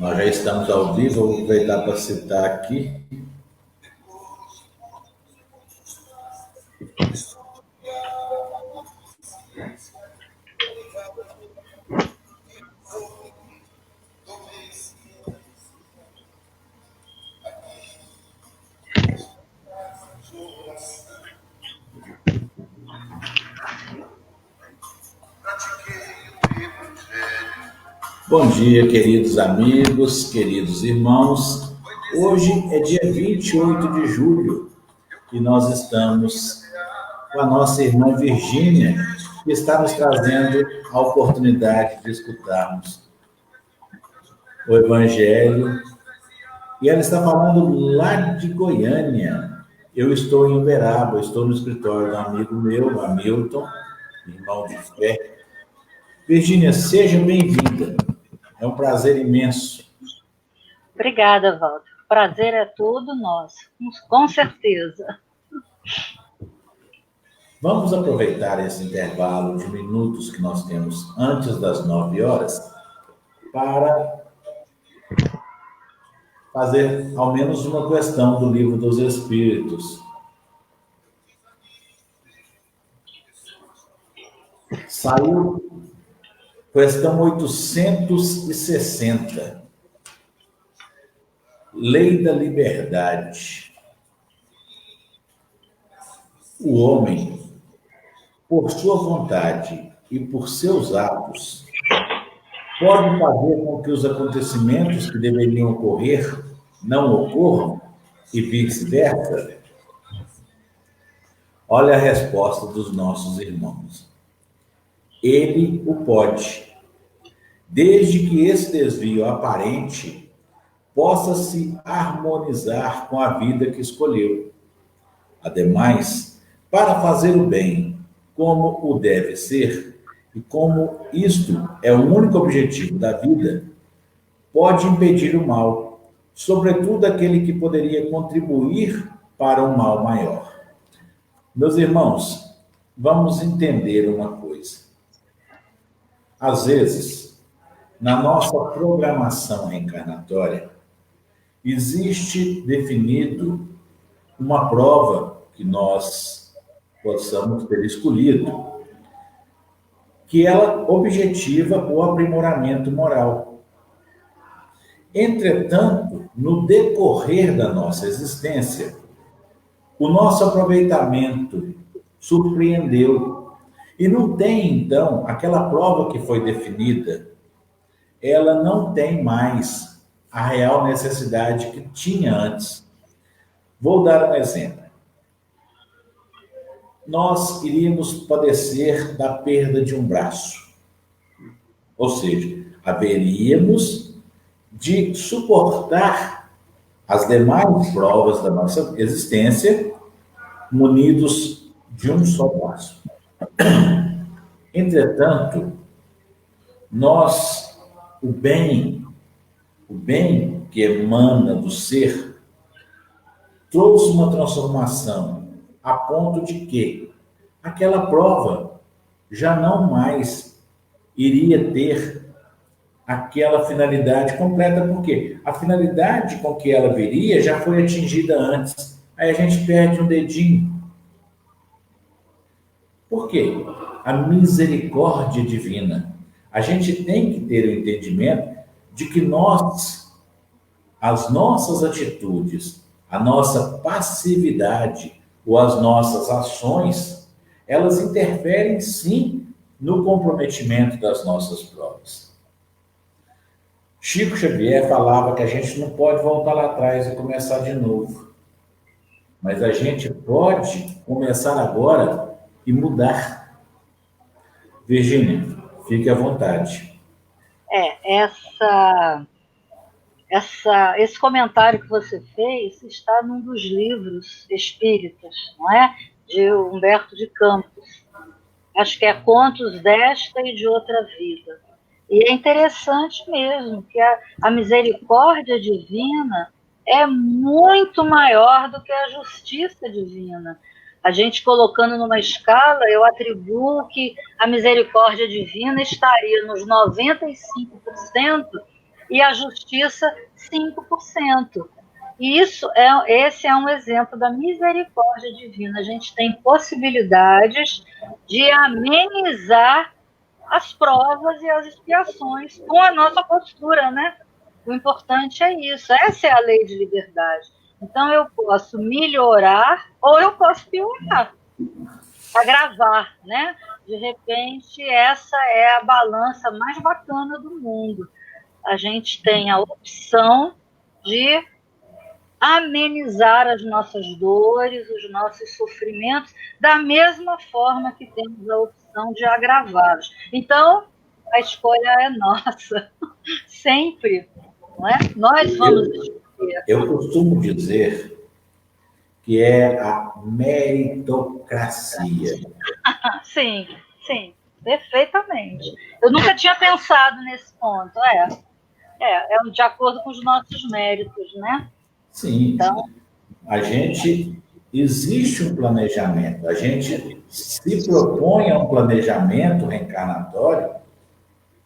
Nós já estamos ao vivo, vou aproveitar para citar aqui. Bom dia, queridos amigos, queridos irmãos. Hoje é dia 28 de julho e nós estamos com a nossa irmã Virgínia, que está nos trazendo a oportunidade de escutarmos o Evangelho. E ela está falando lá de Goiânia. Eu estou em Uberaba, estou no escritório de um amigo meu, Hamilton, irmão de fé. Virgínia, seja bem-vinda. É um prazer imenso. Obrigada, Walter. O prazer é todo nosso, com certeza. Vamos aproveitar esse intervalo de minutos que nós temos antes das 9 horas para fazer ao menos uma questão do Livro dos Espíritos. Saiu questão 860. Lei da liberdade. O homem, por sua vontade e por seus atos, pode fazer com que os acontecimentos que deveriam ocorrer não ocorram e vice-versa? Olha a resposta dos nossos irmãos. Ele o pode, desde que esse desvio aparente possa se harmonizar com a vida que escolheu. Ademais, para fazer o bem como o deve ser, e como isto é o único objetivo da vida, pode impedir o mal, sobretudo aquele que poderia contribuir para um mal maior. Meus irmãos, vamos entender uma coisa. Às vezes, na nossa programação reencarnatória, existe definido uma prova que nós possamos ter escolhido, que ela objetiva o aprimoramento moral. Entretanto, no decorrer da nossa existência, o nosso aproveitamento surpreendeu. E não tem, então, aquela prova que foi definida, ela não tem mais a real necessidade que tinha antes. Vou dar um exemplo. Nós iríamos padecer da perda de um braço. Ou seja, haveríamos de suportar as demais provas da nossa existência munidos de um só braço. Entretanto, nós, o bem que emana do ser, trouxe uma transformação a ponto de que aquela prova já não mais iria ter aquela finalidade completa, porque a finalidade com que ela viria já foi atingida antes. Aí a gente perde um dedinho. Por quê? A misericórdia divina. A gente tem que ter o entendimento de que nós, as nossas atitudes, a nossa passividade ou as nossas ações, elas interferem sim no comprometimento das nossas provas. Chico Xavier falava que a gente não pode voltar lá atrás e começar de novo. Mas a gente pode começar agora e mudar. Virgínia, fique à vontade. Esse comentário que você fez está num dos livros espíritas, não é? De Humberto de Campos. Acho que é Contos desta e de Outra Vida. E é interessante mesmo que a misericórdia divina é muito maior do que a justiça divina. A gente colocando numa escala, eu atribuo que a misericórdia divina estaria nos 95% e a justiça 5%. E esse é um exemplo da misericórdia divina. A gente tem possibilidades de amenizar as provas e as expiações com a nossa postura, né? O importante é isso. Essa é a lei de liberdade. Então, eu posso melhorar ou eu posso piorar, agravar, né? De repente, essa é a balança mais bacana do mundo. A gente tem a opção de amenizar as nossas dores, os nossos sofrimentos, da mesma forma que temos a opção de agravá-los. Então, a escolha é nossa, sempre, não é? Nós vamos escolher. Eu costumo dizer que é a meritocracia. Sim, sim, perfeitamente. Eu nunca tinha pensado nesse ponto, é de acordo com os nossos méritos, né? Sim, então, existe um planejamento, a gente se propõe a um planejamento reencarnatório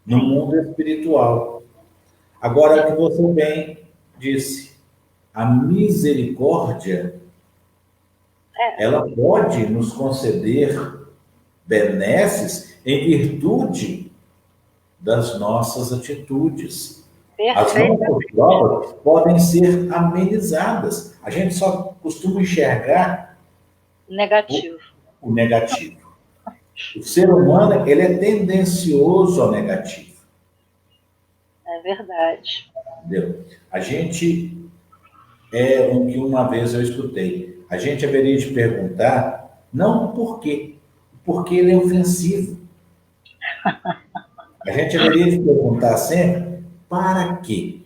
no mundo espiritual. Agora, o que você bem disse, a misericórdia, ela pode nos conceder benesses em virtude das nossas atitudes. As nossas provas podem ser amenizadas. A gente só costuma enxergar negativo. O negativo. O ser humano, ele é tendencioso ao negativo. É verdade. Entendeu? A gente, o que uma vez eu escutei, a gente haveria de perguntar, não o porquê, porque ele é ofensivo. A gente haveria de perguntar sempre, para quê?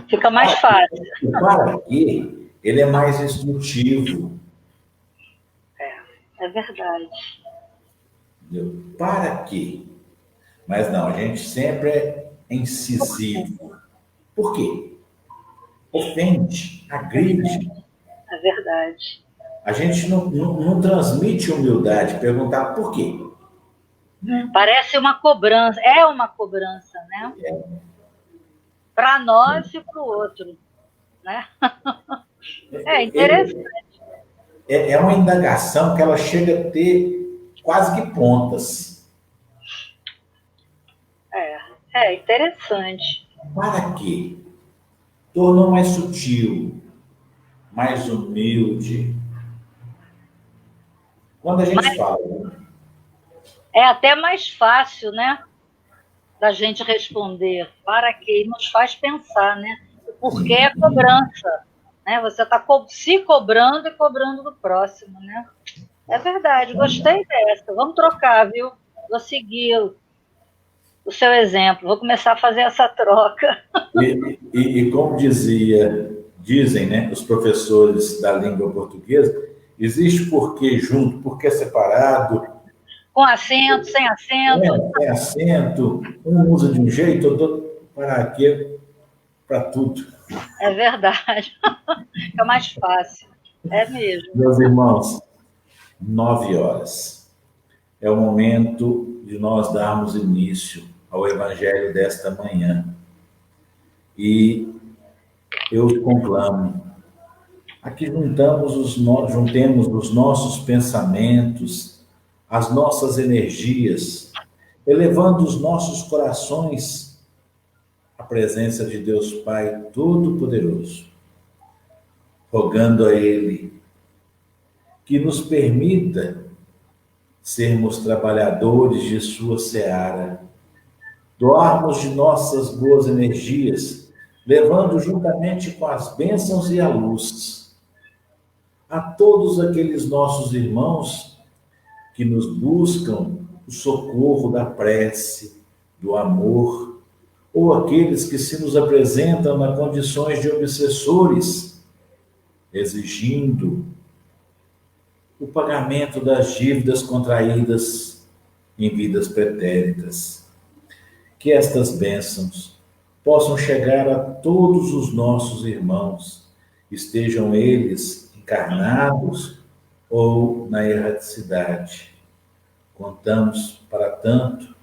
Fica mais fácil. O para quê, ele é mais instrutivo. É verdade. Entendeu? Para quê? Mas não, a gente sempre é incisivo. Por quê? Ofende, agride. É verdade. A gente não transmite humildade, perguntar por quê. Parece uma cobrança, é uma cobrança, né? Para nós e para o outro, né? É interessante. É uma indagação que ela chega a ter quase que pontas. É interessante. Para quê? Tornou mais sutil, mais humilde. Quando a gente fala... É até mais fácil, né? Da gente responder. Para quê? E nos faz pensar, né? Porque é cobrança. Né? Você está se cobrando e cobrando do próximo, né? É verdade, gostei dessa. Vamos trocar, viu? Vou seguir o seu exemplo, vou começar a fazer essa troca. E como dizem, né, os professores da língua portuguesa, existe porquê junto, porquê separado. Com acento, sem acento. Sem acento, um usa de um jeito, outro para quê? Para tudo. É verdade. Fica mais fácil. É mesmo. Meus irmãos, 9h. É o momento de nós darmos início ao Evangelho desta manhã. E eu conclamo, aqui juntemos os nossos pensamentos, as nossas energias, elevando os nossos corações à presença de Deus Pai Todo-Poderoso, rogando a Ele que nos permita sermos trabalhadores de sua seara, doarmos de nossas boas energias, levando juntamente com as bênçãos e a luz a todos aqueles nossos irmãos que nos buscam o socorro da prece, do amor, ou aqueles que se nos apresentam nas condições de obsessores, exigindo o pagamento das dívidas contraídas em vidas pretéritas. Que estas bênçãos possam chegar a todos os nossos irmãos, estejam eles encarnados ou na erraticidade. Contamos, para tanto,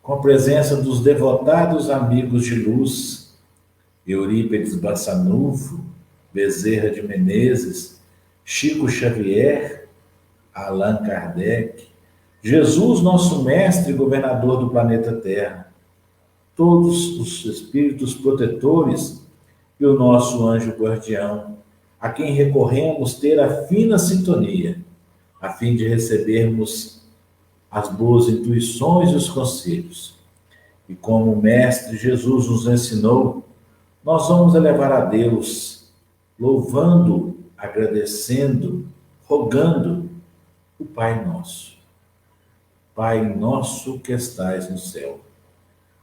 com a presença dos devotados amigos de luz, Eurípides Bassanufo, Bezerra de Menezes, Chico Xavier, Allan Kardec, Jesus, nosso mestre e governador do planeta Terra, todos os espíritos protetores e o nosso anjo guardião, a quem recorremos ter a fina sintonia, a fim de recebermos as boas intuições e os conselhos. E como o Mestre Jesus nos ensinou, nós vamos elevar a Deus, louvando, agradecendo, rogando o Pai Nosso. Pai nosso que estais no céu,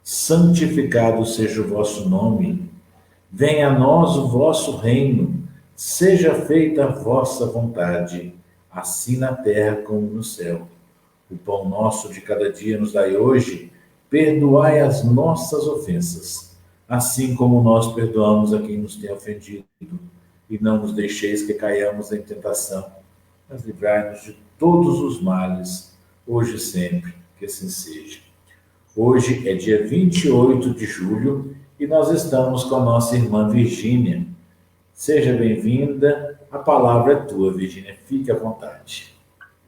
santificado seja o vosso nome, venha a nós o vosso reino, seja feita a vossa vontade, assim na terra como no céu. O pão nosso de cada dia nos dai hoje, perdoai as nossas ofensas, assim como nós perdoamos a quem nos tem ofendido, e não nos deixeis que caiamos em tentação, mas livrai-nos de todos os males, hoje e sempre, que assim seja. Hoje é dia 28 de julho e nós estamos com a nossa irmã Virgínia. Seja bem-vinda, a palavra é tua, Virgínia, fique à vontade.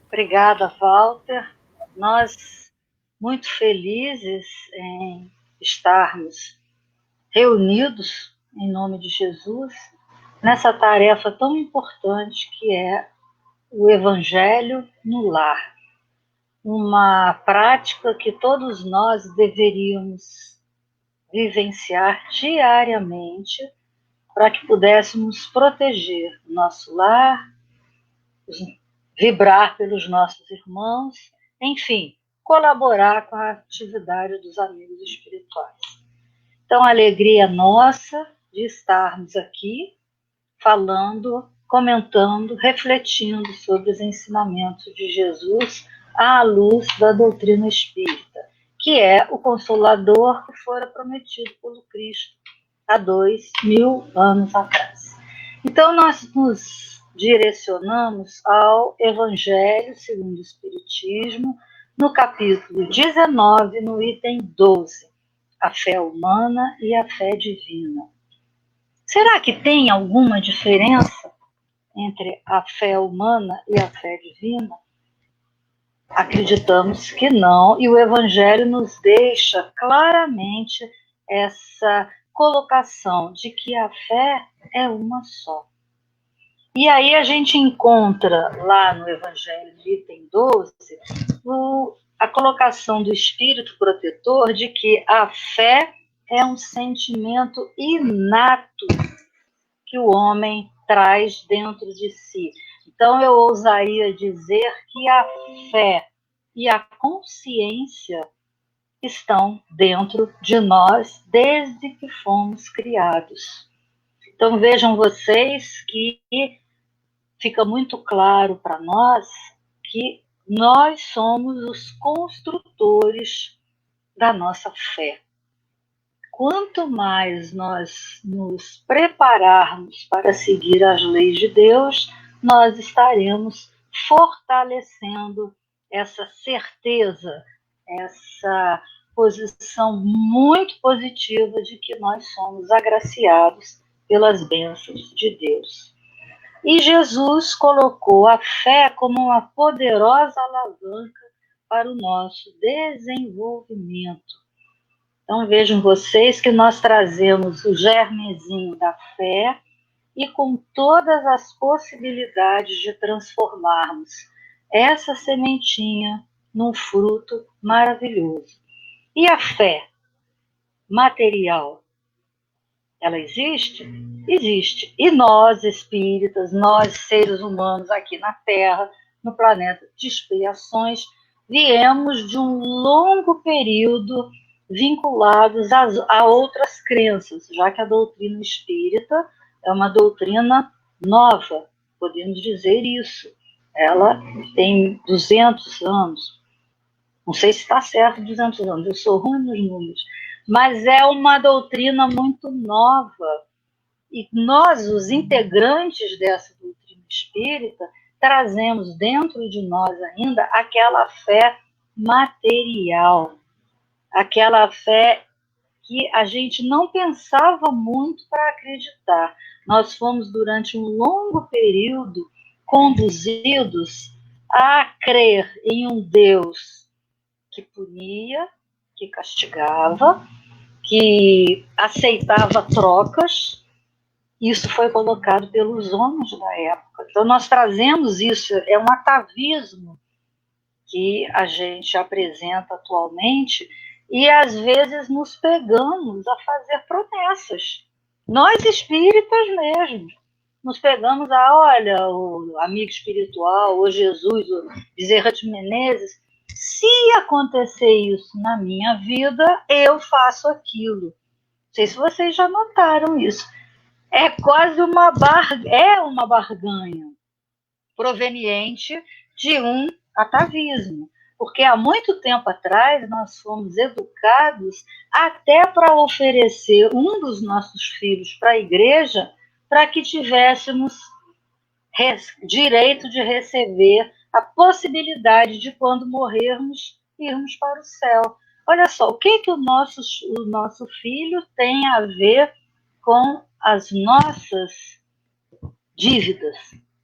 Obrigada, Walter. Nós muito felizes em estarmos reunidos em nome de Jesus nessa tarefa tão importante que é o Evangelho no lar. Uma prática que todos nós deveríamos vivenciar diariamente para que pudéssemos proteger o nosso lar, vibrar pelos nossos irmãos, enfim, colaborar com a atividade dos amigos espirituais. Então, a alegria nossa de estarmos aqui falando, comentando, refletindo sobre os ensinamentos de Jesus à luz da doutrina espírita, que é o Consolador que fora prometido pelo Cristo há 2000 anos atrás. Então, nós nos direcionamos ao Evangelho segundo o Espiritismo, no capítulo 19, no item 12, a fé humana e a fé divina. Será que tem alguma diferença entre a fé humana e a fé divina? Acreditamos que não, e o Evangelho nos deixa claramente essa colocação de que a fé é uma só. E aí a gente encontra lá no Evangelho, no item 12, a colocação do Espírito Protetor de que a fé é um sentimento inato que o homem traz dentro de si. Então, eu ousaria dizer que a fé e a consciência estão dentro de nós desde que fomos criados. Então, vejam vocês que fica muito claro para nós que nós somos os construtores da nossa fé. Quanto mais nós nos prepararmos para seguir as leis de Deus, nós estaremos fortalecendo essa certeza, essa posição muito positiva de que nós somos agraciados pelas bênçãos de Deus. E Jesus colocou a fé como uma poderosa alavanca para o nosso desenvolvimento. Então vejam vocês que nós trazemos o germezinho da fé e com todas as possibilidades de transformarmos essa sementinha num fruto maravilhoso. E a fé material, ela existe? Existe. E nós, espíritas, nós, seres humanos aqui na Terra, no planeta de expiações, viemos de um longo período vinculados a outras crenças, já que a doutrina espírita é uma doutrina nova, podemos dizer isso. Ela tem 200 anos. Não sei se está certo 200 anos, eu sou ruim nos números. Mas é uma doutrina muito nova. E nós, os integrantes dessa doutrina espírita, trazemos dentro de nós ainda aquela fé material, aquela fé que a gente não pensava muito para acreditar. Nós fomos, durante um longo período, conduzidos a crer em um Deus que punia, que castigava, que aceitava trocas. Isso foi colocado pelos homens da época. Então, nós trazemos isso, é um atavismo que a gente apresenta atualmente, e às vezes nos pegamos a fazer promessas. Nós espíritas mesmo, nos pegamos a, olha, o amigo espiritual, o Jesus, o Bezerra de Menezes, se acontecer isso na minha vida, eu faço aquilo. Não sei se vocês já notaram isso. É quase uma barganha proveniente de um atavismo. Porque há muito tempo atrás nós fomos educados até para oferecer um dos nossos filhos para a igreja, para que tivéssemos direito de receber a possibilidade de, quando morrermos, irmos para o céu. Olha só, o que o nosso filho tem a ver com as nossas dívidas?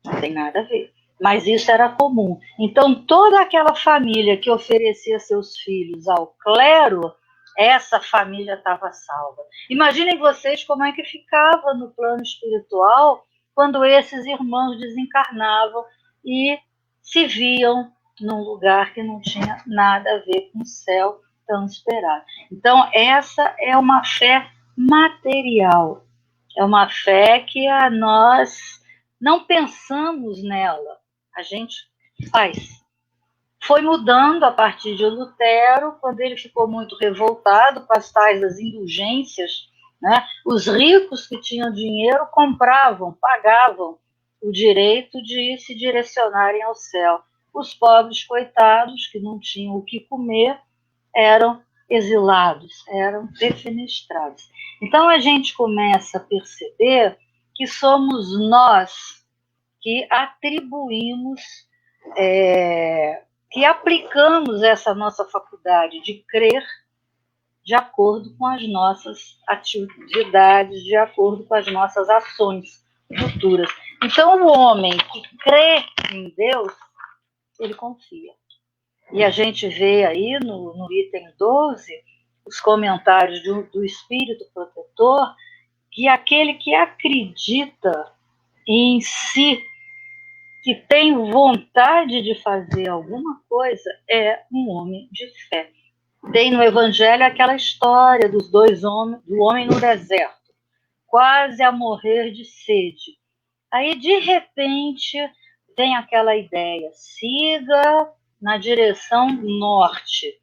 Não tem nada a ver. Mas isso era comum. Então, toda aquela família que oferecia seus filhos ao clero, essa família estava salva. Imaginem vocês como é que ficava no plano espiritual quando esses irmãos desencarnavam e se viam num lugar que não tinha nada a ver com o céu tão esperado. Então, essa é uma fé material. É uma fé que nós não pensamos nela. A gente faz. Foi mudando a partir de Lutero, quando ele ficou muito revoltado com as tais das indulgências, né? Os ricos que tinham dinheiro compravam, pagavam o direito de se direcionarem ao céu. Os pobres, coitados, que não tinham o que comer, eram exilados, eram defenestrados. Então a gente começa a perceber que somos nós que atribuímos, que aplicamos essa nossa faculdade de crer de acordo com as nossas atividades, de acordo com as nossas ações futuras. Então, o homem que crê em Deus, ele confia. E a gente vê aí no item 12, os comentários do Espírito Protetor, que aquele que acredita em si, que tem vontade de fazer alguma coisa, é um homem de fé. Tem no Evangelho aquela história dos dois homens, do homem no deserto, quase a morrer de sede. Aí, de repente, vem aquela ideia, siga na direção norte.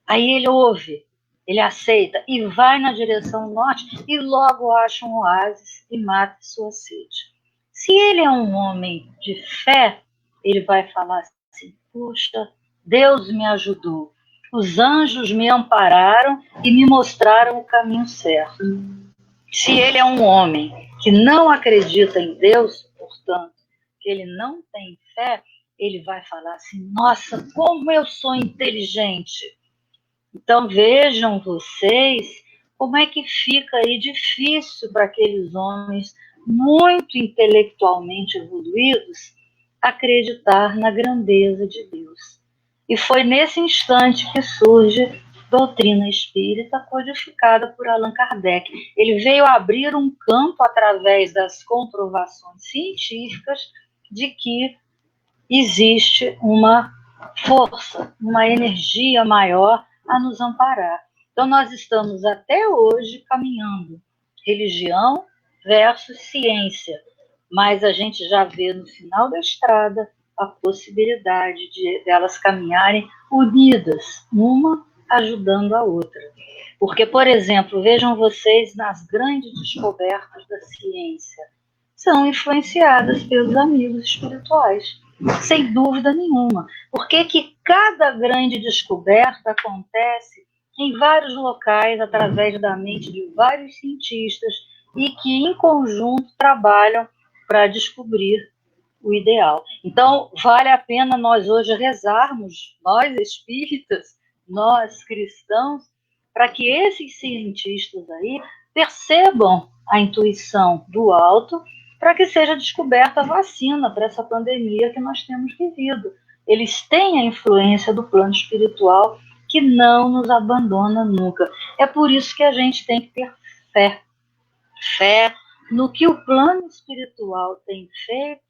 Aí ele ouve, ele aceita e vai na direção norte e logo acha um oásis e mata sua sede. Se ele é um homem de fé, ele vai falar assim, puxa, Deus me ajudou. Os anjos me ampararam e me mostraram o caminho certo. Se ele é um homem que não acredita em Deus, portanto, que ele não tem fé, ele vai falar assim, nossa, como eu sou inteligente. Então vejam vocês como é que fica aí difícil para aqueles homens muito intelectualmente evoluídos acreditar na grandeza de Deus. E foi nesse instante que surge doutrina espírita codificada por Allan Kardec. Ele veio abrir um campo através das comprovações científicas de que existe uma força, uma energia maior a nos amparar. Então nós estamos até hoje caminhando religião versus ciência, mas a gente já vê no final da estrada a possibilidade de elas caminharem unidas, uma ajudando a outra. Porque, por exemplo, vejam vocês nas grandes descobertas da ciência, são influenciadas pelos amigos espirituais, sem dúvida nenhuma. Por que cada grande descoberta acontece em vários locais, através da mente de vários cientistas, e que, em conjunto, trabalham para descobrir o ideal. Então, vale a pena nós hoje rezarmos, nós espíritas, nós cristãos, para que esses cientistas aí percebam a intuição do alto, para que seja descoberta a vacina para essa pandemia que nós temos vivido. Eles têm a influência do plano espiritual que não nos abandona nunca. É por isso que a gente tem que ter fé. Fé no que o plano espiritual tem feito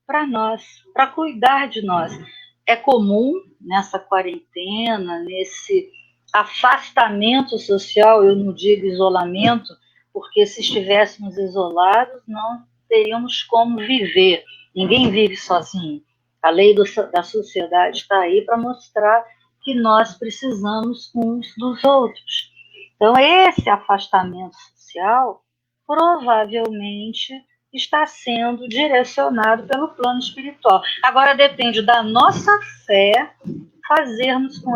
para nós, para cuidar de nós. É comum nessa quarentena, nesse afastamento social, eu não digo isolamento, porque se estivéssemos isolados não teríamos como viver. Ninguém vive sozinho. A lei da sociedade está aí para mostrar que nós precisamos uns dos outros. Então, esse afastamento social provavelmente está sendo direcionado pelo plano espiritual. Agora depende da nossa fé fazermos com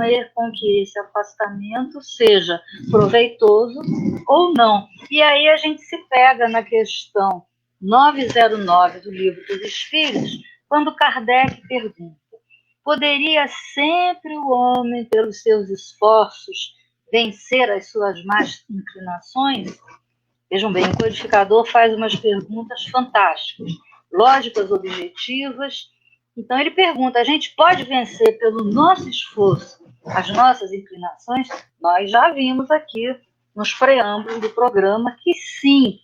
que esse afastamento seja proveitoso ou não. E aí a gente se pega na questão 909 do Livro dos Espíritos, quando Kardec pergunta: poderia sempre o homem, pelos seus esforços, vencer as suas más inclinações? Vejam bem, o codificador faz umas perguntas fantásticas, lógicas, objetivas. Então ele pergunta: a gente pode vencer pelo nosso esforço as nossas inclinações? Nós já vimos aqui nos preâmbulos do programa que sim,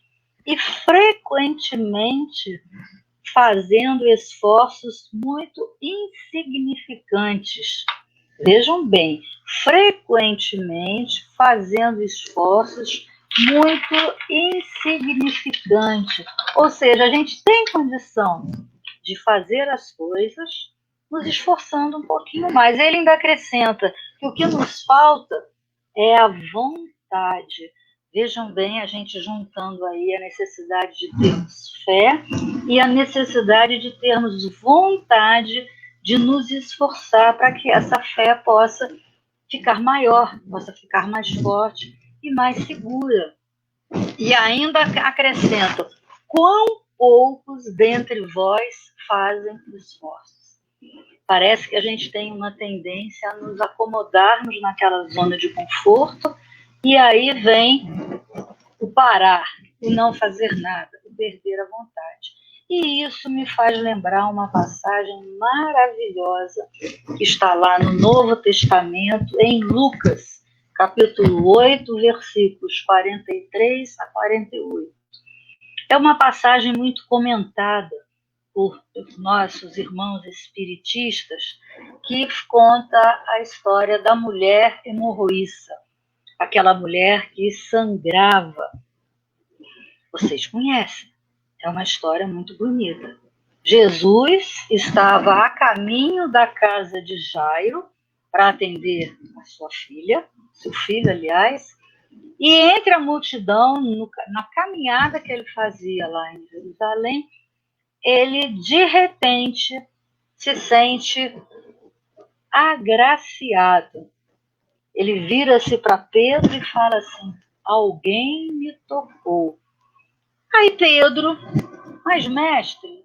e frequentemente fazendo esforços muito insignificantes. Vejam bem, frequentemente fazendo esforços muito insignificantes. Ou seja, a gente tem condição de fazer as coisas nos esforçando um pouquinho mais. Ele ainda acrescenta que o que nos falta é a vontade. Vejam bem, a gente juntando aí a necessidade de termos fé e a necessidade de termos vontade de nos esforçar para que essa fé possa ficar maior, possa ficar mais forte e mais segura. E ainda acrescenta: quão poucos dentre vós fazem esforços. Parece que a gente tem uma tendência a nos acomodarmos naquela zona de conforto, e aí vem o parar, o não fazer nada, o perder a vontade. E isso me faz lembrar uma passagem maravilhosa que está lá no Novo Testamento, em Lucas, capítulo 8, versículos 43 a 48. É uma passagem muito comentada por nossos irmãos espiritistas, que conta a história da mulher hemorroíça, aquela mulher que sangrava. Vocês conhecem, é uma história muito bonita. Jesus estava a caminho da casa de Jairo para atender a sua filha, seu filho, aliás, e entre a multidão, na caminhada que ele fazia lá em Jerusalém, ele de repente se sente agraciado. Ele vira-se para Pedro e fala assim: alguém me tocou. Aí Pedro: mas mestre,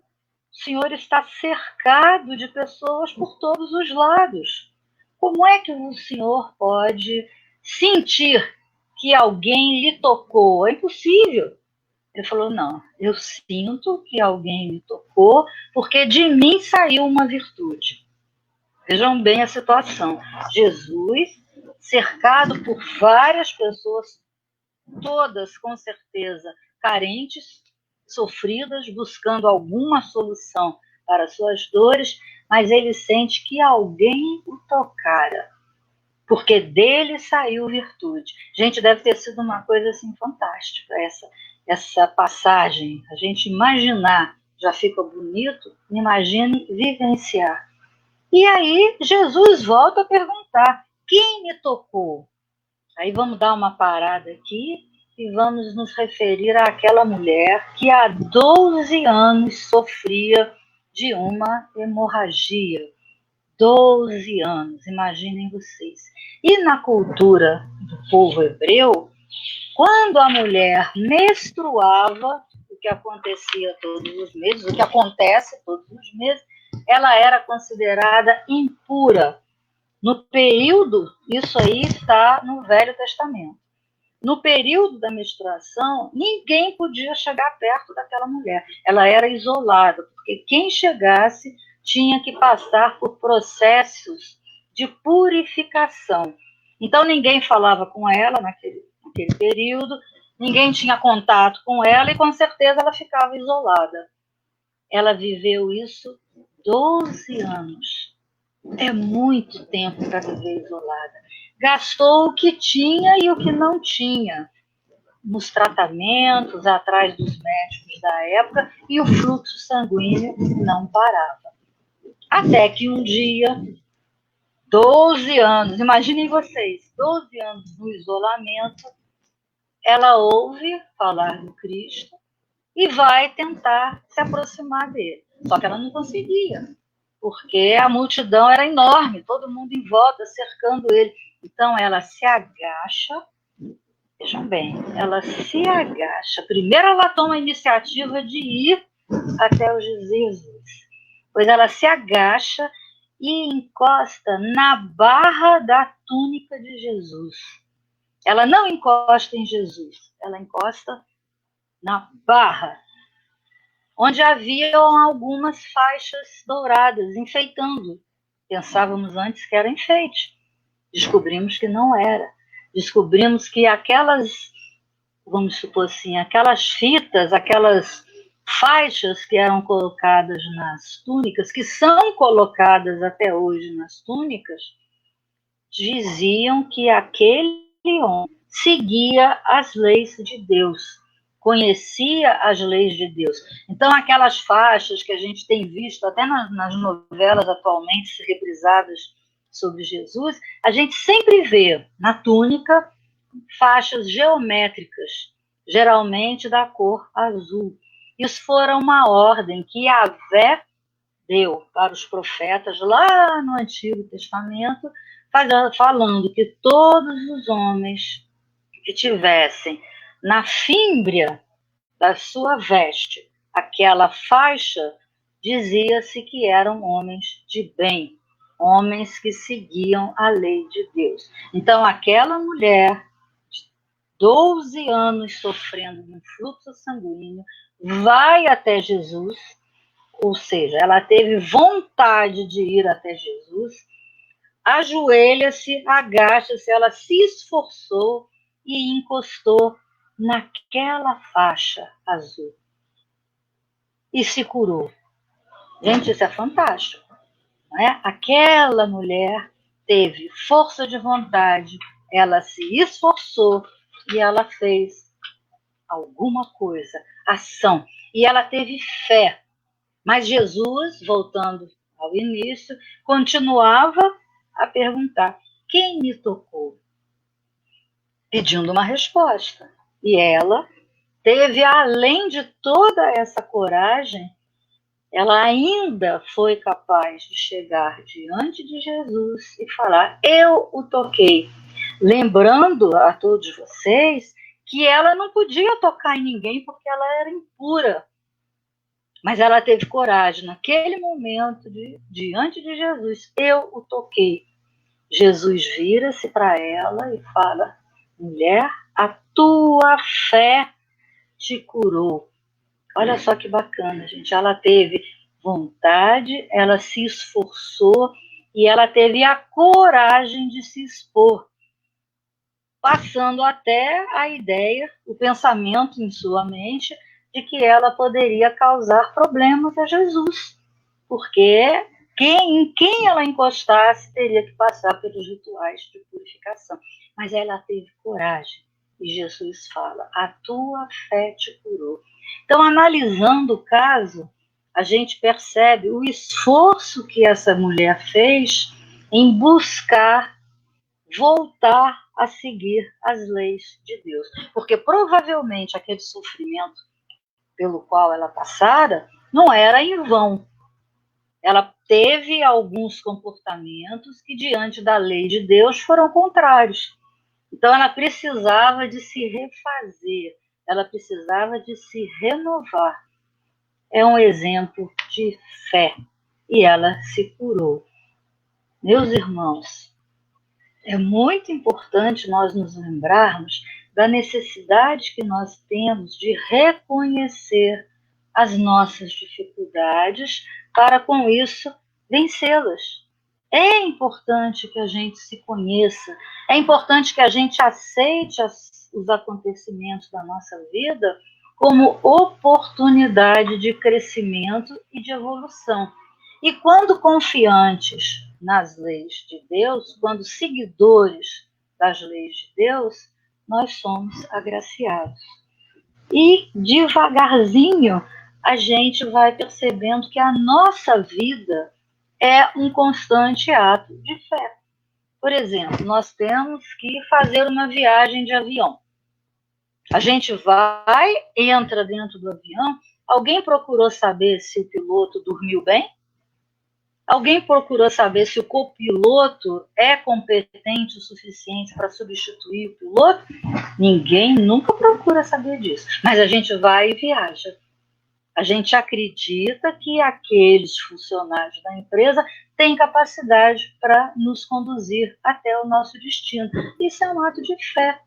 o senhor está cercado de pessoas por todos os lados. Como é que o senhor pode sentir que alguém lhe tocou? É impossível. Ele falou: não, eu sinto que alguém me tocou porque de mim saiu uma virtude. Vejam bem a situação. Jesus, cercado por várias pessoas, todas com certeza carentes, sofridas, buscando alguma solução para suas dores, mas ele sente que alguém o tocara, porque dele saiu virtude. Gente, deve ter sido uma coisa assim fantástica essa passagem. A gente imaginar já fica bonito, imagine vivenciar. E aí Jesus volta a perguntar: quem me tocou? Aí vamos dar uma parada aqui e vamos nos referir àquela mulher que há 12 anos sofria de uma hemorragia. 12 anos, imaginem vocês. E na cultura do povo hebreu, quando a mulher menstruava, o que acontecia todos os meses, o que acontece todos os meses, ela era considerada impura. No período, isso aí está no Velho Testamento. No período da menstruação, ninguém podia chegar perto daquela mulher. Ela era isolada, porque quem chegasse tinha que passar por processos de purificação. Então, ninguém falava com ela naquele período, ninguém tinha contato com ela e, com certeza, ela ficava isolada. Ela viveu isso 12 anos. É muito tempo para viver isolada. Gastou o que tinha e o que não tinha nos tratamentos, atrás dos médicos da época, e o fluxo sanguíneo não parava. Até que um dia, 12 anos, imaginem vocês, 12 anos no isolamento, ela ouve falar do Cristo e vai tentar se aproximar dele. Só que ela não conseguia, porque a multidão era enorme, todo mundo em volta, cercando ele. Então ela se agacha, vejam bem, ela se agacha. Primeiro ela toma a iniciativa de ir até o Jesus, pois ela se agacha e encosta na barra da túnica de Jesus. Ela não encosta em Jesus, ela encosta na barra, onde haviam algumas faixas douradas enfeitando. Pensávamos antes que era enfeite. Descobrimos que não era. Descobrimos que aquelas, vamos supor assim, aquelas fitas, aquelas faixas que eram colocadas nas túnicas, que são colocadas até hoje nas túnicas, diziam que aquele homem seguia as leis de Deus, conhecia as leis de Deus. Então, aquelas faixas que a gente tem visto até nas novelas atualmente reprisadas sobre Jesus, a gente sempre vê na túnica faixas geométricas, geralmente da cor azul. Isso foi uma ordem que Yahvé deu para os profetas lá no Antigo Testamento, falando que todos os homens que tivessem na fímbria da sua veste aquela faixa, dizia-se que eram homens de bem, homens que seguiam a lei de Deus. Então, aquela mulher, de 12 anos sofrendo de um fluxo sanguíneo, vai até Jesus, ou seja, ela teve vontade de ir até Jesus, ajoelha-se, agacha-se, ela se esforçou e encostou naquela faixa azul e se curou. Gente, isso é fantástico, não é? Aquela mulher teve força de vontade, ela se esforçou e ela fez alguma coisa, ação, e ela teve fé. Mas Jesus, voltando ao início, continuava a perguntar: quem me tocou? Pedindo uma resposta. E ela teve, além de toda essa coragem, ela ainda foi capaz de chegar diante de Jesus e falar: eu o toquei. Lembrando a todos vocês que ela não podia tocar em ninguém porque ela era impura. Mas ela teve coragem, naquele momento, diante de Jesus, eu o toquei. Jesus vira-se para ela e fala: mulher, a tua fé te curou. Olha só que bacana, gente. Ela teve vontade, ela se esforçou e ela teve a coragem de se expor, passando até a ideia, o pensamento em sua mente de que ela poderia causar problemas a Jesus, porque em quem ela encostasse teria que passar pelos rituais de purificação. Mas ela teve coragem e Jesus fala: a tua fé te curou. Então, analisando o caso, a gente percebe o esforço que essa mulher fez em buscar voltar a seguir as leis de Deus. Porque provavelmente aquele sofrimento pelo qual ela passara não era em vão. Ela teve alguns comportamentos que, diante da lei de Deus, foram contrários. Então, ela precisava de se refazer, ela precisava de se renovar. É um exemplo de fé. E ela se curou. Meus irmãos, é muito importante nós nos lembrarmos da necessidade que nós temos de reconhecer as nossas dificuldades para, com isso, vencê-las. É importante que a gente se conheça, é importante que a gente aceite os acontecimentos da nossa vida como oportunidade de crescimento e de evolução. E quando confiantes nas leis de Deus, quando seguidores das leis de Deus, nós somos agraciados. E devagarzinho a gente vai percebendo que a nossa vida é um constante ato de fé. Por exemplo, nós temos que fazer uma viagem de avião. A gente vai, entra dentro do avião, alguém procurou saber se o piloto dormiu bem? Alguém procurou saber se o copiloto é competente o suficiente para substituir o piloto? Ninguém nunca procura saber disso. Mas a gente vai e viaja. A gente acredita que aqueles funcionários da empresa têm capacidade para nos conduzir até o nosso destino. Isso é um ato de fé.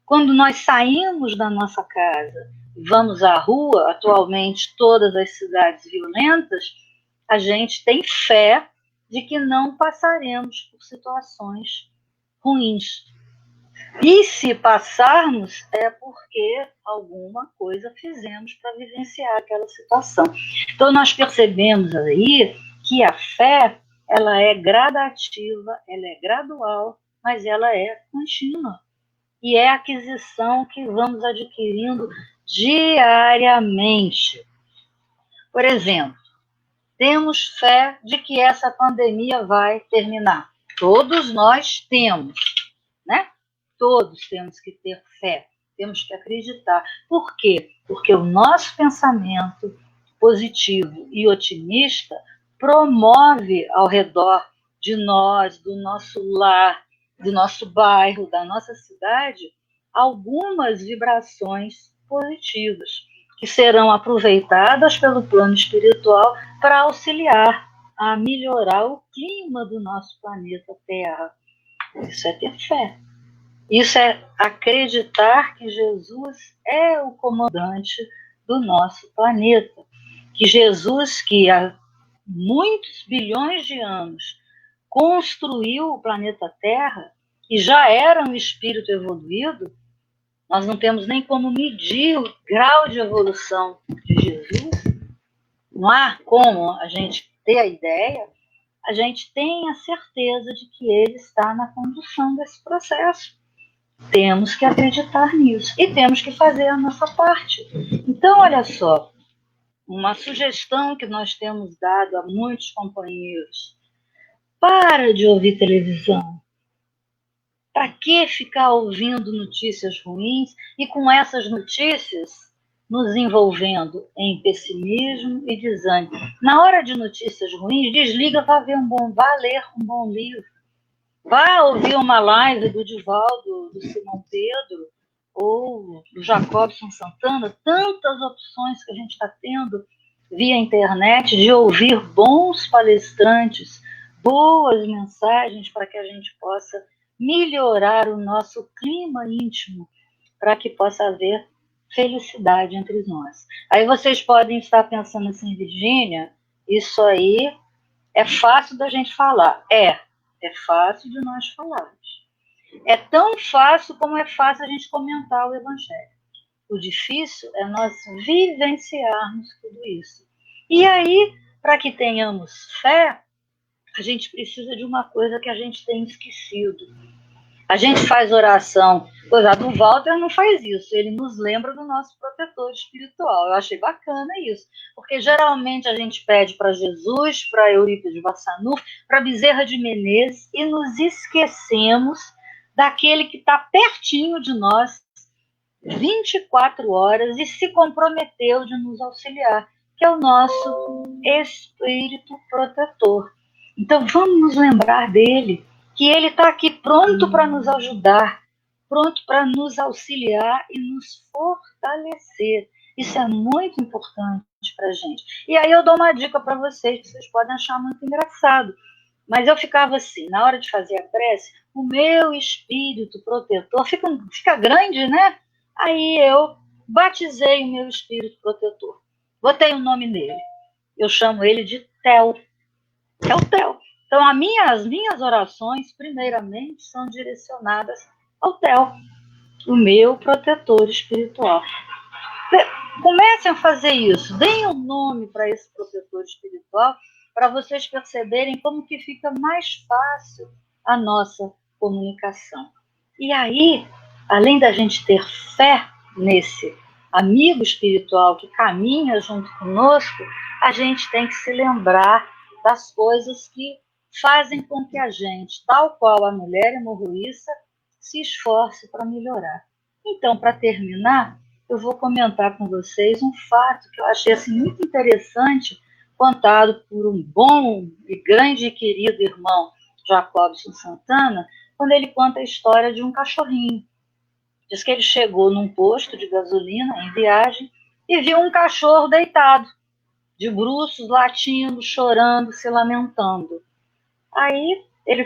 Quando nós saímos da nossa casa e vamos à rua, atualmente todas as cidades violentas, a gente tem fé de que não passaremos por situações ruins. E se passarmos, é porque alguma coisa fizemos para vivenciar aquela situação. Então, nós percebemos aí que a fé, ela é gradativa, ela é gradual, mas ela é contínua. E é a aquisição que vamos adquirindo diariamente. Por exemplo, temos fé de que essa pandemia vai terminar. Todos nós temos, né? Todos temos que ter fé, temos que acreditar. Por quê? Porque o nosso pensamento positivo e otimista promove ao redor de nós, do nosso lar, do nosso bairro, da nossa cidade, algumas vibrações positivas, que serão aproveitadas pelo plano espiritual para auxiliar a melhorar o clima do nosso planeta Terra. Isso é ter fé. Isso é acreditar que Jesus é o comandante do nosso planeta. Que Jesus, que há muitos bilhões de anos construiu o planeta Terra e já era um espírito evoluído, nós não temos nem como medir o grau de evolução de Jesus, não há como a gente ter a ideia, a gente tem a certeza de que ele está na condução desse processo. Temos que acreditar nisso e temos que fazer a nossa parte. Então, olha só, uma sugestão que nós temos dado a muitos companheiros: para de ouvir televisão. Para que ficar ouvindo notícias ruins e com essas notícias nos envolvendo em pessimismo e desânimo? Na hora de notícias ruins, desliga, vá ler um bom livro. Vá ouvir uma live do Divaldo, do Simão Pedro, ou do Jacobson Santana. Tantas opções que a gente está tendo via internet de ouvir bons palestrantes, boas mensagens para que a gente possa melhorar o nosso clima íntimo, para que possa haver felicidade entre nós. Aí vocês podem estar pensando assim: Virgínia, isso aí é fácil da gente falar. É fácil de nós falarmos. É tão fácil como é fácil a gente comentar o Evangelho. O difícil é nós vivenciarmos tudo isso. E aí, para que tenhamos fé, a gente precisa de uma coisa que a gente tem esquecido. A gente faz oração. Pois a do Walter não faz isso. Ele nos lembra do nosso protetor espiritual. Eu achei bacana isso. Porque geralmente a gente pede para Jesus, para Eurípides Barçanufo, para Bezerra de Menezes e nos esquecemos daquele que está pertinho de nós 24 horas e se comprometeu de nos auxiliar, que é o nosso Espírito Protetor. Então vamos nos lembrar dele, que ele está aqui pronto para nos ajudar, pronto para nos auxiliar e nos fortalecer. Isso é muito importante para a gente. E aí eu dou uma dica para vocês, que vocês podem achar muito engraçado. Mas eu ficava assim, na hora de fazer a prece, o meu espírito protetor fica grande, né? Aí eu batizei o meu espírito protetor. Botei o nome nele. Eu chamo ele de Tel. É o Tel. Então, as minhas orações, primeiramente, são direcionadas ao Tel, o meu protetor espiritual. Comecem a fazer isso. Deem um nome para esse protetor espiritual, para vocês perceberem como que fica mais fácil a nossa comunicação. E aí, além da gente ter fé nesse amigo espiritual que caminha junto conosco, a gente tem que se lembrar das coisas que fazem com que a gente, tal qual a mulher hemorroíça, se esforce para melhorar. Então, para terminar, eu vou comentar com vocês um fato que eu achei assim, muito interessante, contado por um bom e grande e querido irmão Jacobson Santana, quando ele conta a história de um cachorrinho. Diz que ele chegou num posto de gasolina em viagem e viu um cachorro deitado, de bruços, latindo, chorando, se lamentando. Aí ele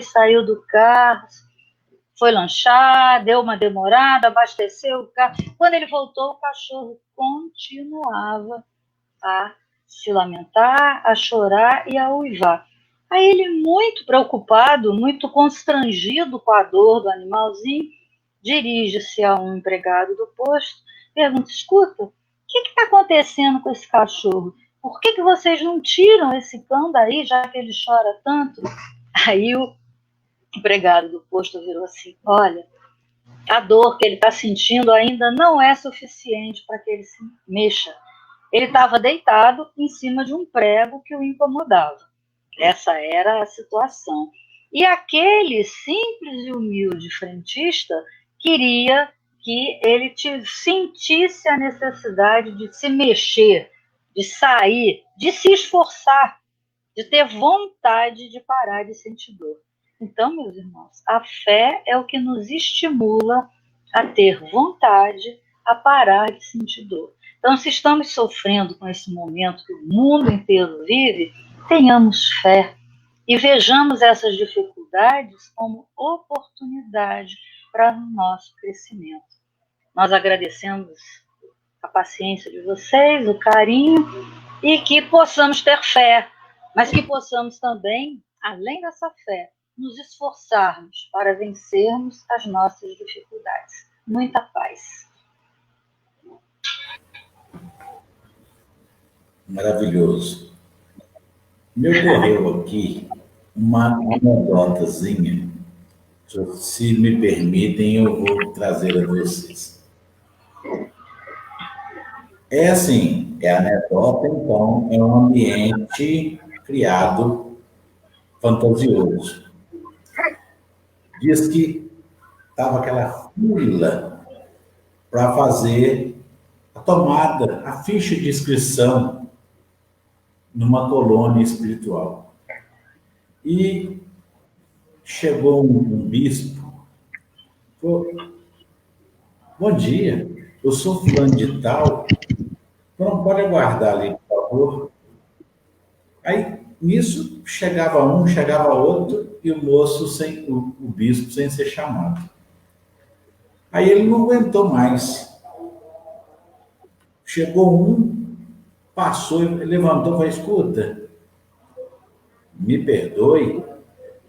saiu do carro, foi lanchar, deu uma demorada, abasteceu o carro. Quando ele voltou, o cachorro continuava a se lamentar, a chorar e a uivar. Aí ele, muito preocupado, muito constrangido com a dor do animalzinho, dirige-se a um empregado do posto, pergunta: escuta, o que está acontecendo com esse cachorro? Por que vocês não tiram esse cão daí, já que ele chora tanto? Aí o empregado do posto virou assim: olha, a dor que ele está sentindo ainda não é suficiente para que ele se mexa. Ele estava deitado em cima de um prego que o incomodava. Essa era a situação. E aquele simples e humilde frentista queria que ele sentisse a necessidade de se mexer, de sair, de se esforçar, de ter vontade de parar de sentir dor. Então, meus irmãos, a fé é o que nos estimula a ter vontade, a parar de sentir dor. Então, se estamos sofrendo com esse momento que o mundo inteiro vive, tenhamos fé e vejamos essas dificuldades como oportunidade para o nosso crescimento. Nós agradecemos a paciência de vocês, o carinho, e que possamos ter fé, mas que possamos também, além dessa fé, nos esforçarmos para vencermos as nossas dificuldades. Muita paz. Maravilhoso. Me ocorreu aqui uma anedotazinha, se me permitem, eu vou trazer a vocês. É assim, é anedota, então é um ambiente criado fantasioso. Diz que estava aquela fila para fazer a tomada, a ficha de inscrição numa colônia espiritual. E chegou um bispo, falou: bom dia, eu sou fulano de tal, não pode aguardar ali, por favor. Aí, nisso, chegava um, chegava outro, e o moço, o bispo, sem ser chamado. Aí ele não aguentou mais. Chegou um, passou, levantou e falou: escuta, me perdoe,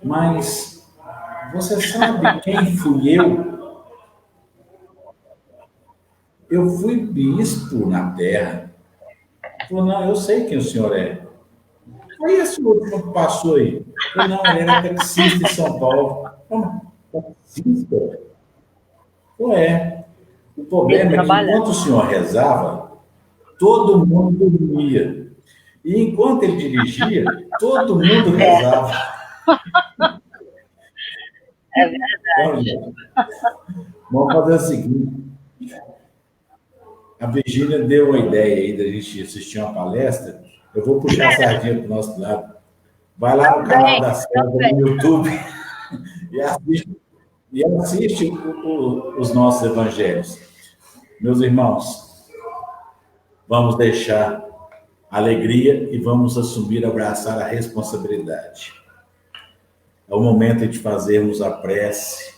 mas você sabe quem fui eu? Eu fui bispo na terra. Ele falou: não, eu sei quem o senhor é. Aí esse outro que passou aí? Eu falei: não, ele era taxista em São Paulo. Como? Taxista? Ué, o problema é que enquanto o senhor rezava, todo mundo dormia. E enquanto ele dirigia, todo mundo rezava. É verdade. Então, vamos fazer o seguinte. A Virgínia deu uma ideia aí da gente assistir uma palestra. Eu vou puxar a sardinha para o nosso lado. Vai lá no canal da César no YouTube e e assiste os nossos evangelhos. Meus irmãos, vamos deixar a alegria e vamos assumir, abraçar a responsabilidade. É o momento de fazermos a prece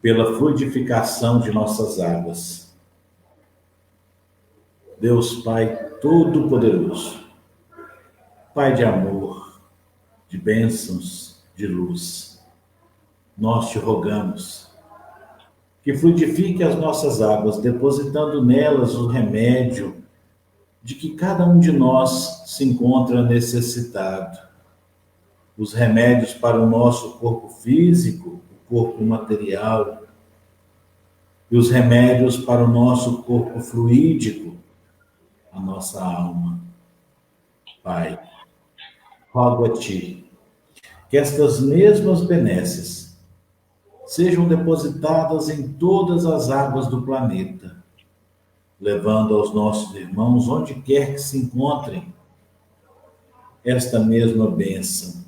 pela fluidificação de nossas águas. Deus Pai Todo-Poderoso, Pai de amor, de bênçãos, de luz, nós te rogamos que fluidifique as nossas águas, depositando nelas o remédio de que cada um de nós se encontra necessitado. Os remédios para o nosso corpo físico, o corpo material, e os remédios para o nosso corpo fluídico, a nossa alma. Pai, rogo a Ti que estas mesmas benesses sejam depositadas em todas as águas do planeta, levando aos nossos irmãos, onde quer que se encontrem, esta mesma bênção,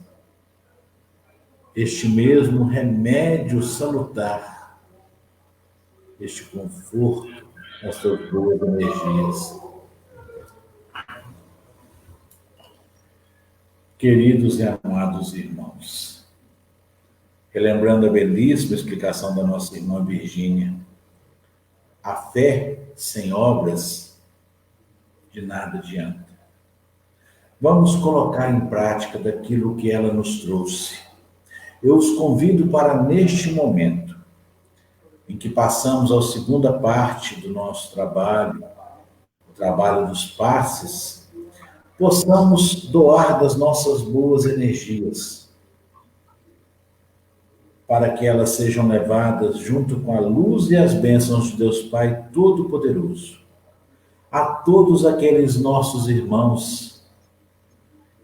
este mesmo remédio salutar, este conforto, estas boas energias. Queridos e amados irmãos, relembrando a belíssima explicação da nossa irmã Virgínia, a fé sem obras de nada adianta. Vamos colocar em prática daquilo que ela nos trouxe. Eu os convido para, neste momento, em que passamos a segunda parte do nosso trabalho, o trabalho dos passes, possamos doar das nossas boas energias, para que elas sejam levadas junto com a luz e as bênçãos de Deus Pai Todo-Poderoso a todos aqueles nossos irmãos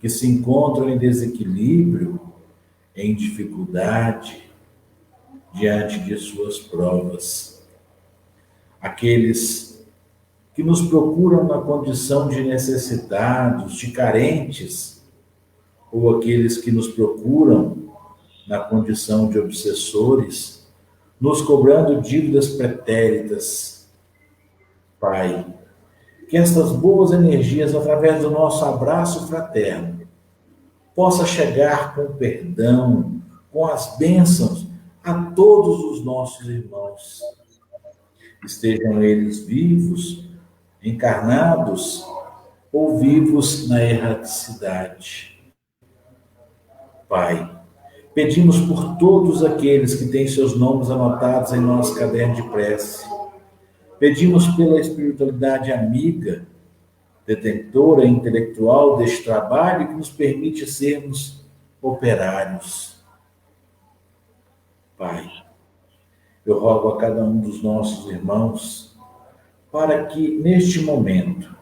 que se encontram em desequilíbrio, em dificuldade, diante de suas provas. Aqueles que nos procuram na condição de necessitados, de carentes, ou aqueles que nos procuram na condição de obsessores, nos cobrando dívidas pretéritas. Pai, que estas boas energias, através do nosso abraço fraterno, possa chegar com perdão, com as bênçãos a todos os nossos irmãos. Estejam eles vivos, encarnados ou vivos na erraticidade. Pai, pedimos por todos aqueles que têm seus nomes anotados em nosso caderno de prece. Pedimos pela espiritualidade amiga, detentora e intelectual deste trabalho que nos permite sermos operários. Pai, eu rogo a cada um dos nossos irmãos para que, neste momento,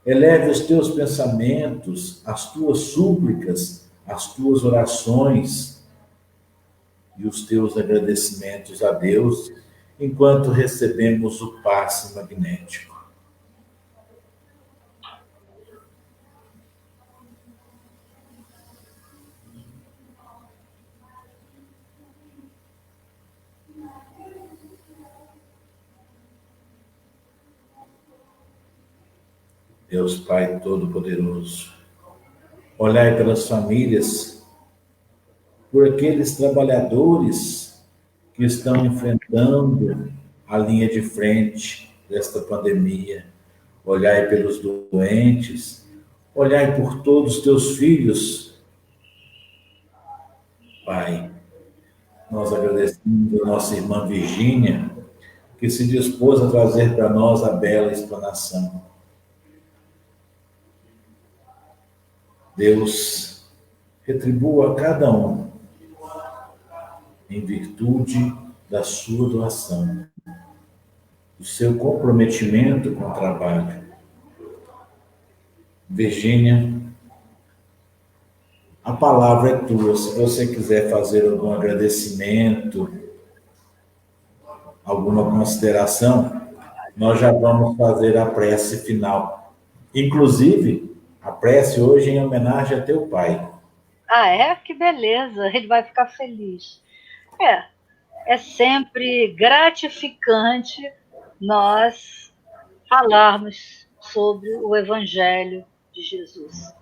eleve os teus pensamentos, as tuas súplicas, as tuas orações e os teus agradecimentos a Deus, enquanto recebemos o passe magnético. Deus Pai Todo-Poderoso, olhai pelas famílias, por aqueles trabalhadores que estão enfrentando a linha de frente desta pandemia. Olhai pelos doentes, olhai por todos os teus filhos. Pai, nós agradecemos a nossa irmã Virgínia, que se dispôs a trazer para nós a bela explanação. Deus retribua a cada um em virtude da sua doação, do seu comprometimento com o trabalho. Virgínia, a palavra é tua. Se você quiser fazer algum agradecimento, alguma consideração, nós já vamos fazer a prece final. Inclusive, a prece hoje em homenagem a teu pai. Ah, é? Que beleza, ele vai ficar feliz. é sempre gratificante nós falarmos sobre o Evangelho de Jesus.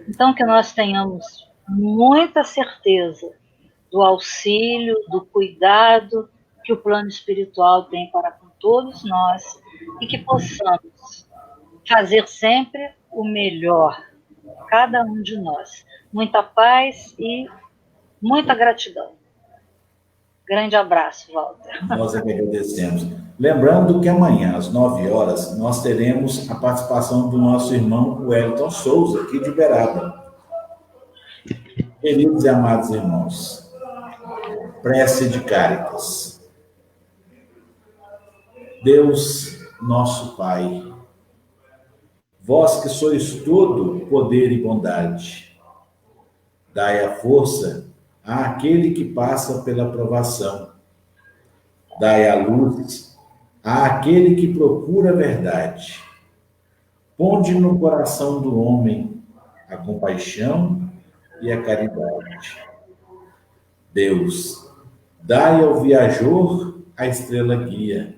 Então, que nós tenhamos muita certeza do auxílio, do cuidado que o plano espiritual tem para com todos nós e que possamos fazer sempre o melhor, cada um de nós. Muita paz e muita gratidão. Grande abraço, Walter. Nós é que agradecemos. Lembrando que amanhã, às 9 horas, nós teremos a participação do nosso irmão Wellington Souza, aqui de Uberaba. Queridos e amados irmãos, prece de Cáritas. Deus, nosso Pai, vós que sois todo poder e bondade, dai a força àquele que passa pela provação, dai a luz àquele que procura a verdade. Ponde no coração do homem a compaixão e a caridade. Deus, dai ao viajor a estrela guia,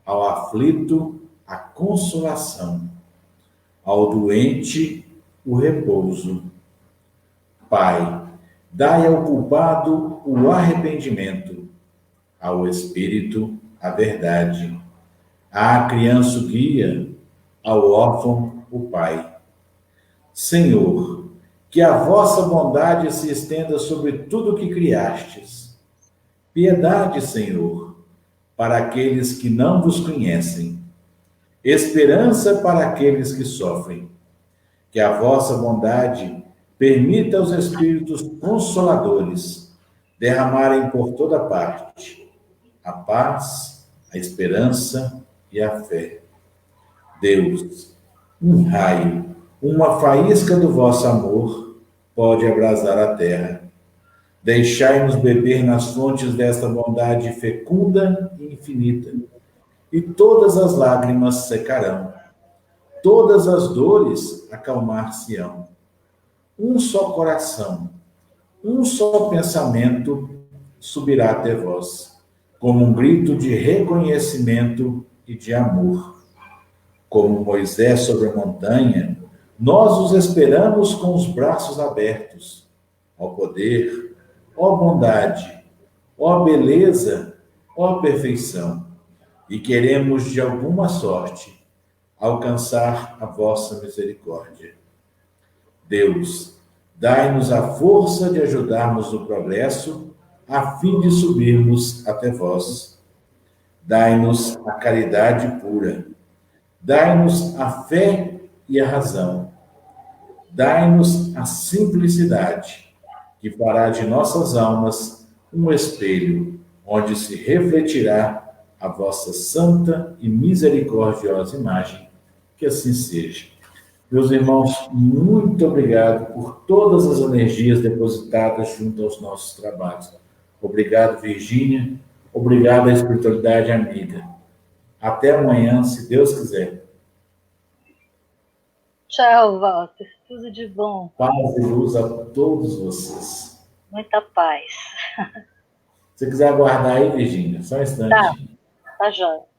ao aflito a consolação, ao doente o repouso. Pai, dai ao culpado o arrependimento, ao espírito a verdade, à criança o guia, ao órfão o pai. Senhor, que a vossa bondade se estenda sobre tudo o que criastes. Piedade, Senhor, para aqueles que não vos conhecem. Esperança para aqueles que sofrem. Que a vossa bondade permita aos Espíritos Consoladores derramarem por toda parte a paz, a esperança e a fé. Deus, um raio, uma faísca do vosso amor pode abrasar a terra. Deixai-nos beber nas fontes desta bondade fecunda e infinita, e todas as lágrimas secarão, todas as dores acalmar-se-ão. Um só coração, um só pensamento subirá até vós, como um grito de reconhecimento e de amor. Como Moisés sobre a montanha, nós os esperamos com os braços abertos. Ó poder, ó bondade, ó beleza, ó perfeição. E queremos, de alguma sorte, alcançar a vossa misericórdia. Deus, dai-nos a força de ajudarmos no progresso, a fim de subirmos até vós. Dai-nos a caridade pura. Dai-nos a fé e a razão. Dai-nos a simplicidade, que fará de nossas almas um espelho, onde se refletirá a vossa santa e misericordiosa imagem. Que assim seja. Meus irmãos, muito obrigado por todas as energias depositadas junto aos nossos trabalhos. Obrigado, Virgínia. Obrigado à espiritualidade amiga. Até amanhã, se Deus quiser. Tchau, Walter. Tudo de bom. Paz e luz a todos vocês. Muita paz. Se você quiser aguardar aí, Virgínia, só um instante. Tá jóia.